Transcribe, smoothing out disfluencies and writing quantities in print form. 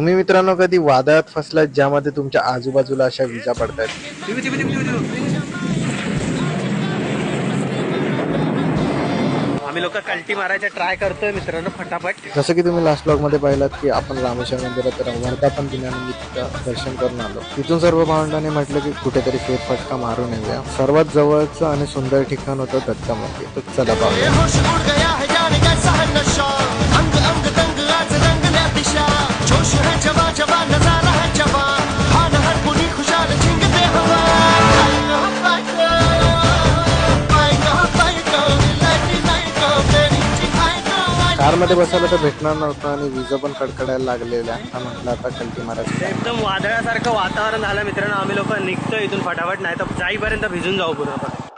तुम्ही मित्रांनो कधी वादळात फसलात ज्यामध्ये तुमच्या आजूबाजूला अशा विजा पडतायत? आम्ही लोक कल्टी मारायचा ट्राय करतोय मित्रांनो फटाफट. जसं की तुम्ही लास्ट ब्लॉग मध्ये पाहिलात की आपण रामेश्वर मंदिरात वर्धापन दिनानिमित्त दर्शन करून आलो. तिथून सर्व भावंडांनी म्हटलं की कुठेतरी फेरफटका मारून येऊया. सर्वात जवळचं आणि सुंदर ठिकाण होतं दत्त मंदिर. तर चला पाहूया. कारमध्ये बसायला तर भेटणार नव्हतं आणि विजा पण कडकडायला लागलेल्या. म्हटलं आता कल्टी मारायचं. एकदम वादळासारखं वातावरण झालं मित्रांनो. आम्ही लोक निघतो इथून फटाफट, नाही तर जाईपर्यंत भिजून जाऊ पूर्ण.